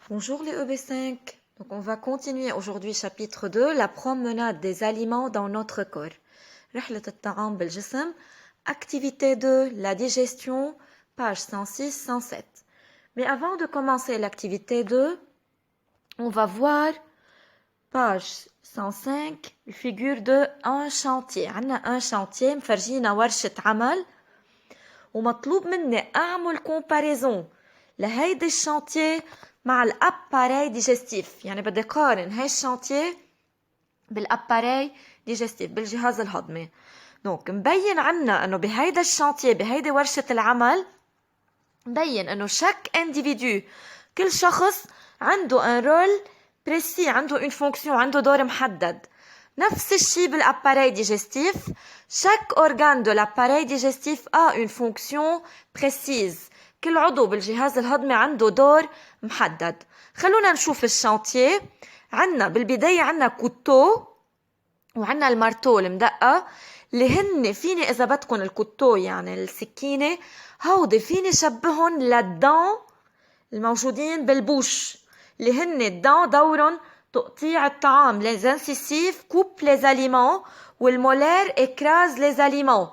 Bonjour les EB5. Donc on va continuer aujourd'hui chapitre 2, la promenade des aliments dans notre corps. رحلة الطعام بالجسم. Activité 2, la digestion, page 106-107. Mais avant de commencer l'activité 2, on va voir page 105, figure de un chantier. عنا un chantier مفرجينا ورشة عمل ومطلوب مني أعمل comparaison لهيدي الشانتيه مع الاباري ديجستيف. يعني بدي قارن هاي الشانتيه بالاباري ديجستيف بالجهاز الهضمي. دونك مبين عنا انه بهيدا الشانتيه بهيدي ورشه العمل مبين انه شاك انديفيدو كل شخص عنده ان رول بريسي، عنده اون فونكسيون، عنده دور محدد. نفس الشيء بالاباري ديجستيف، chaque organe de l'appareil digestif a une fonction précise. كل عضو بالجهاز الهضمي عنده دور محدد. خلونا نشوف الشانتيه. عنا بالبداية عنا كوتو وعنا المارتو المدقة اللي هن فيني إذا بدكن الكوتو يعني السكينة هودي فيني شبهن للدان الموجودين بالبوش اللي هن الدان دورن تقطيع الطعام. les incisives coupent les aliments والمولار écrase les aliments.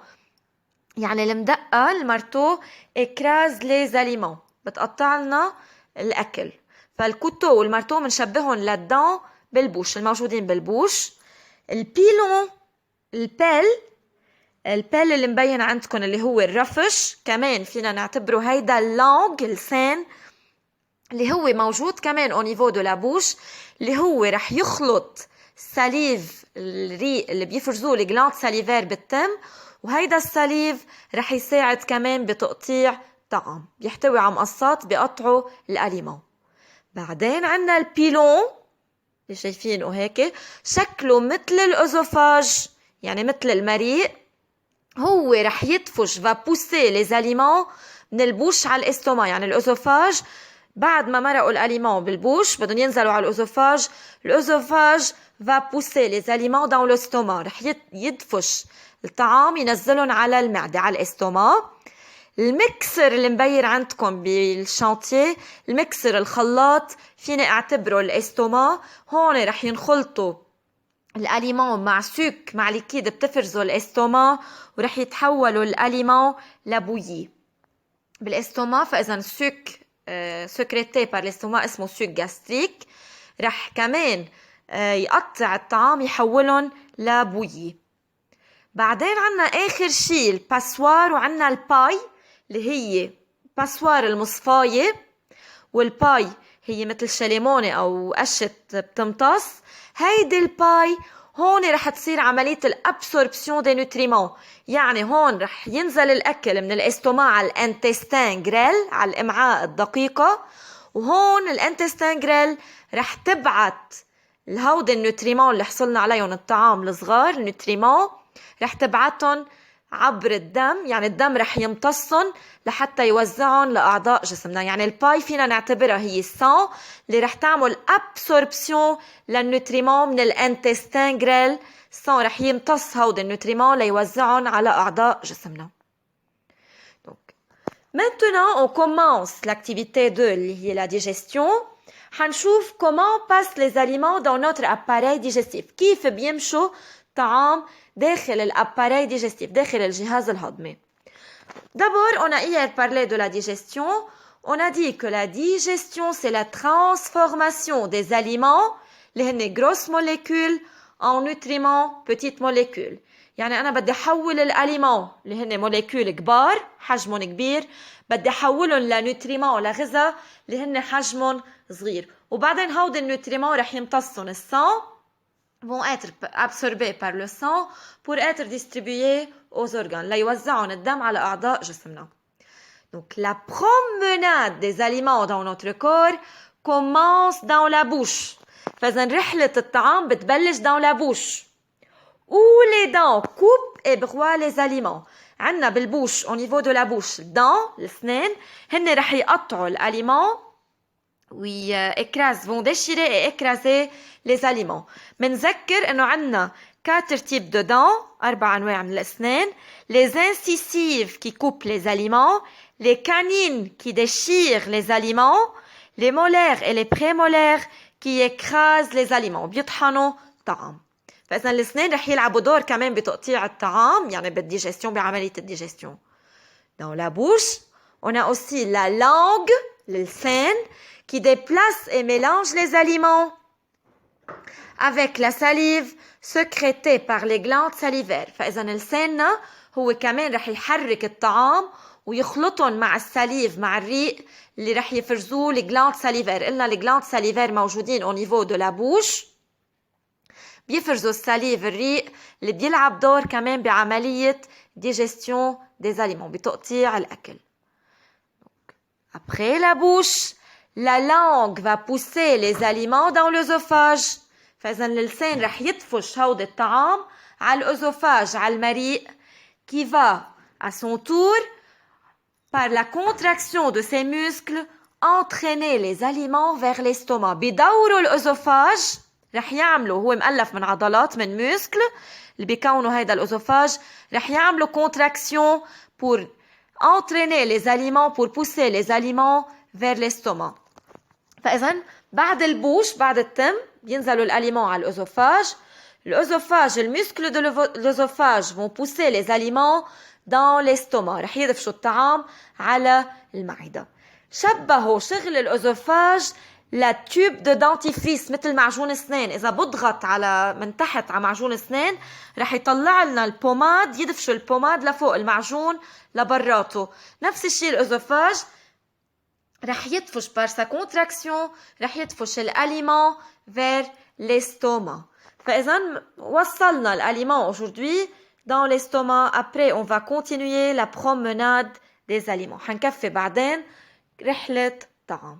يعني المدقة المارتو écrase les aliments بتقطع لنا الأكل. فالكوتو والمارتو منشبهن للدان بالبوش الموجودين بالبوش. البيلون البيل اللي مبين عندكم اللي هو الرفش، كمان فينا نعتبره هيدا اللانج اللسان اللي هو موجود كمان au niveau de la bouche، اللي هو رح يخلط الساليف الريق اللي بيفرزوه الجلاند ساليفير بالتم، وهيدا الساليف رح يساعد كمان بتقطيع طعام، بيحتوي على مقصات بيقطعوا الأليمون. بعدين عنا البيلون اللي شايفينه هيك شكله مثل الأوزوفاج يعني مثل المريء، هو رح يدفش va pousser les aliments من البوش على الاستوما. يعني الأوزوفاج بعد ما مرقوا الأليمون بالبوش بدهم ينزلوا على الأوزوفاج. الأوزوفاج va pousser les aliments dans l'estomac، رح يدفش الطعام ينزلهم على المعدة على الاستوما. المكسر اللي مبين عندكم بالشانتيه، المكسر الخلاط فيني اعتبره الاستوما. هون رح ينخلطوا الاليمون مع سوك مع ليكيد بتفرزه الاستوما ورح يتحولوا الاليمون لبويي بالاستوما. فاذا السوك سكريتي بار الاستوما اسمه سوك جاستريك، رح كمان يقطع الطعام يحولهم لبويي. بعدين عنا اخر شيء الباسوار وعنا الباي اللي هي باسوار المصفاية، والباي هي مثل شليمونة او قشة بتمتص. هيدي الباي هون رح تصير عملية الابسوربسيون دي نوتريمون، يعني هون رح ينزل الاكل من الاستوما على الانتستين جريل على الامعاء الدقيقة، وهون الانتستين جريل رح تبعت الهودي النوتريمون اللي حصلنا عليهم الطعام الصغار النوتريمون رح تبعتهم عبر الدم. يعني الدم رح يمتصهم لحتى يوزعهم لأعضاء جسمنا. يعني الباي فينا نعتبرها هي السان اللي رح تعمل أبسوربسيون للنوتريمون من الانتستين جريل. السان رح يمتص هود النوتريمون ليوزعهم على أعضاء جسمنا. Donc, maintenant on commence l'activité 2 اللي هي la digestion. حنشوف comment passent les aliments dans notre appareil digestif، كيف بيمشوا طعام داخل الاباري ديجستيف داخل الجهاز الهضمي. D'abord, on a hier parlé de la digestion. On a dit que la digestion, c'est la transformation des aliments اللي هن grosses molécules en nutriments petites molécules. يعني أنا بدي أحول الأليمون اللي هن موليكول كبار حجمهم كبير بدي أحولهم لنوتريمون لغذاء اللي هن حجمهم صغير، وبعدين هود النوتريمون رح يمتصهم السان vont être absorbés par le sang pour être distribués aux organes ليوزعون الدم على أعضاء جسمنا. Donc la promenade des aliments dans notre corps commence dans la bouche. فإذا رحلة الطعام بتبلش dans la bouche où les dents coupent et broient les aliments. عنا بالبوش au niveau de la bouche dents الأسنان هن رح يقطعوا الأليمون ويكراز vont déchirer et écraser les aliments. منذكر انه عنا 4 types de dents، 4 انواع من الاسنان. les incisives qui coupent les aliments، les canines qui déchirent les aliments، les molaires et les prémolaires qui écrasent les aliments بيطحنوا الطعام. فإذا الأسنان رح يلعبوا دور كمان بتقطيع الطعام يعني بالديجستيون بعملية الديجستيون. Dans la bouche, on a aussi la langue, le لسان, qui déplace et mélange les aliments avec la salive sécrétée par les glandes salivaires. فإذا لساننا هو كمان رح يحرك الطعام ويخلطهم مع السليف مع الريق اللي رح يفرزوه الجلاند ساليفير. قلنا الجلاند ساليفير موجودين au niveau de la bouche بيفرزوا السليف الريق اللي بيلعب دور كمان بعملية digestion des aliments بتقطيع الأكل. Après la bouche, la langue va pousser les aliments dans l'œsophage. فإذا اللسان رح يطفش هود الطعام على الأوزوفاج على المريء qui va à son tour par la contraction de ses muscles entraîner les aliments vers l'estomac. بدوروا الأوزوفاج رح يعملوا هو مؤلف من عضلات من muscles اللي بيكونوا هيدا الأوزوفاج رح يعملوا contraction pour entraîner les aliments pour pousser les aliments vers l'estomac. فإذا بعد البوش بعد التم بينزلوا الأليمون على الأوزوفاج. L'œsophage, le muscle de l'œsophage vont pousser les aliments dans l'estomac. رح يدفشوا الطعام على المعدة. شبهوا شغل الأوزوفاج لتيوب دو دانتيفريس مثل معجون اسنان. إذا بضغط على من تحت على معجون اسنان رح يطلع لنا البوماد يدفشوا البوماد لفوق المعجون لبراته. نفس الشيء الأوزوفاج رح يدفش par sa contraction رح يدفش الأليمون vers l'estomac. فإذا وصلنا الأليمون aujourd'hui dans l'estomac. Après on va continuer la promenade des aliments. حنكفي بعدين رحلة طعام.